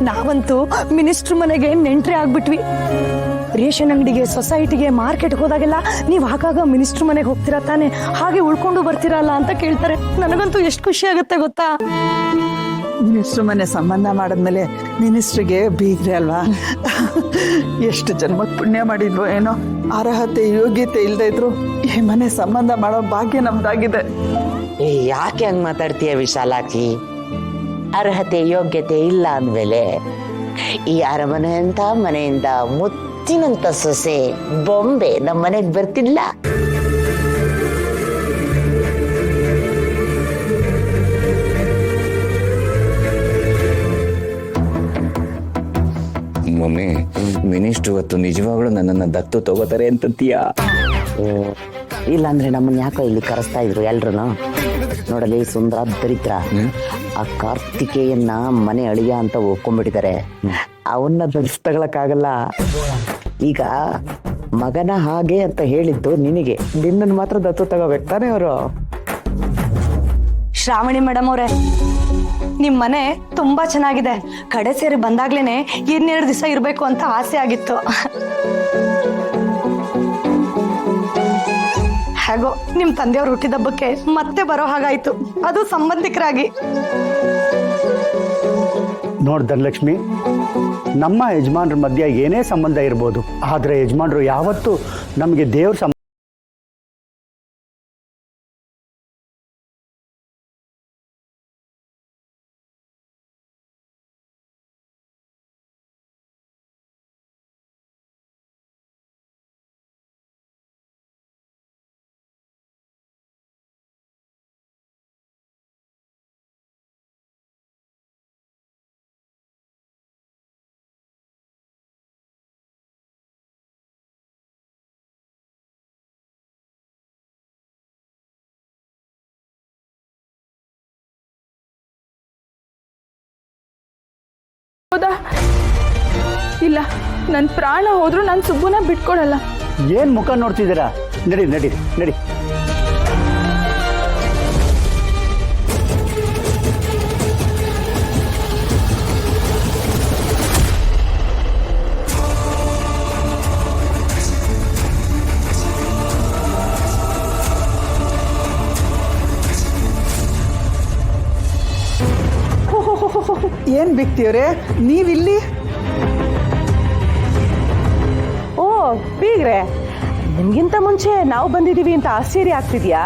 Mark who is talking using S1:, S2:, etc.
S1: ನಾವಂತೂ ಮಿನಿಸ್ಟ್ರ್ ಮನೆಗೆ ನೆಂಟ್ರಿ ಆಗ್ಬಿಟ್ವಿ. ರೇಷನ್ ಅಂಗಡಿಗೆ, ಸೊಸೈಟಿಗೆ, ಮಾರ್ಕೆಟ್ಗೆ ಹೋದಾಗೆಲ್ಲ ನೀವು ಆಗಾಗ ಮಿನಿಸ್ಟ್ರ್ ಮನೆಗೆ ಹೋಗ್ತೀರಾ ತಾನೆ, ಹಾಗೆ ಉಳ್ಕೊಂಡು ಬರ್ತೀರಲ್ಲ ಅಂತ ಕೇಳ್ತಾರೆ. ನನಗಂತೂ ಎಷ್ಟು ಖುಷಿ ಆಗುತ್ತೆ ಗೊತ್ತಾ.
S2: ಮಿನಿಸ್ಟ್ರ್ ಮನೆ ಸಂಬಂಧ ಮಾಡಿದ್ಮೇಲೆ ಮಿನಿಸ್ಟ್ರಿಗೆ ಬೀಗ್ರೆ ಅಲ್ವಾ. ಎಷ್ಟು ಜನ್ಮಕ್ಕೆ ಪುಣ್ಯ ಮಾಡಿದ್ವೋ ಏನೋ. ಅರ್ಹತೆ ಯೋಗ್ಯತೆ ಇಲ್ಲದೆ ಇದ್ರು ಈ ಮನೆ ಸಂಬಂಧ ಮಾಡೋ ಭಾಗ್ಯ ನಮ್ದಾಗಿದೆ.
S3: ಯಾಕೆ ಹಂಗ್ ಮಾತಾಡ್ತೀಯ ವಿಶಾಲಾಕ್ಷಿ? ಅರ್ಹತೆ ಯೋಗ್ಯತೆ ಇಲ್ಲ ಅಂದ್ಮೇಲೆ ಈ ಅರಮನೆ ಅಂತ ಮನೆಯಿಂದ ಮುತ್ತಿನಂತ ಸೊಸೆ ಬೊಂಬೆ ನಮ್ಮ ಮನೆಗ್ ಬರ್ತಿಲ್ಲ.
S4: ಮಮ್ಮಿ, ಮಿನಿಸ್ಟ್ರು ಇವತ್ತು ನಿಜವಾಗ್ಲೂ ನನ್ನನ್ನ ದತ್ತು ತಗೋತಾರೆ ಅಂತಂತೀಯ?
S3: ಇಲ್ಲಾಂದ್ರೆ ನಮ್ಮನ್ನ ಯಾಕೋ ಇಲ್ಲಿ ಕರೆಸ್ತಾ ಇದ್ರು ಎಲ್ರು. ನೋಡಲಿ ಸುಂದರ ದರಿದ್ರ, ಆ ಕಾರ್ತಿಕೇಯನ್ನ ಮನೆ ಅಳಿಯ ಅಂತ ಒಪ್ಕೊಂಡ್ಬಿಟ್ಟಿದ್ದಾರೆ. ಅವನ್ನ ತಗೊಳಕ್ಕಾಗಲ್ಲ. ಈಗ ಮಗನ ಹಾಗೆ ಅಂತ ಹೇಳಿದ್ದು ನಿನಗೆ, ನಿನ್ನನ್ನು ಮಾತ್ರ ದತ್ತು ತಗೋಬೇಕು ತಾನೆ ಅವರು.
S1: ಶ್ರಾವಣಿ ಮೇಡಮ್ ಅವರೇ, ನಿಮ್ ಮನೆ ತುಂಬಾ ಚೆನ್ನಾಗಿದೆ. ಕಡೆ ಸೇರಿ ಬಂದಾಗ್ಲೇನೆ ಇನ್ನೆರಡು ದಿವಸ ಇರ್ಬೇಕು ಅಂತ ಆಸೆ ಆಗಿತ್ತು. ಹೇಗೋ ನಿಮ್ ತಂದೆಯವ್ರ ಹುಟ್ಟಿದಬ್ಬಕ್ಕೆ ಮತ್ತೆ ಬರೋ ಹಾಗಾಯ್ತು, ಅದು ಸಂಬಂಧಿಕರಾಗಿ.
S5: ನೋಡ್ ಧನಲಕ್ಷ್ಮಿ, ನಮ್ಮ ಯಜಮಾನ್ರ ಮಧ್ಯ ಏನೇ ಸಂಬಂಧ ಇರ್ಬೋದು, ಆದ್ರೆ ಯಜಮಾನ್ರು ಯಾವತ್ತೂ ನಮಗೆ ದೇವ್ರ
S6: ಹೌದಾ? ಇಲ್ಲ, ನನ್ನ ಪ್ರಾಣ ಹೋದ್ರೂ ನಾನು ಸುಬ್ಬುನ ಬಿಟ್ಕೊಡಲ್ಲ.
S5: ಏನ್ ಮುಖ ನೋಡ್ತಿದ್ದೀರಾ? ನಡಿ ನಡಿ ನಡಿ.
S2: ಏನ್ ಬಿಕ್ತಿವ್ರೆ ನೀವಿಲ್ಲಿ?
S1: ಓ ಬೀಗ್ರೆ, ನಿಮ್ಗಿಂತ ಮುಂಚೆ ನಾವು ಬಂದಿದೀವಿ ಅಂತ ಆಶ್ಚರ್ಯ ಆಗ್ತಿದ್ಯಾ?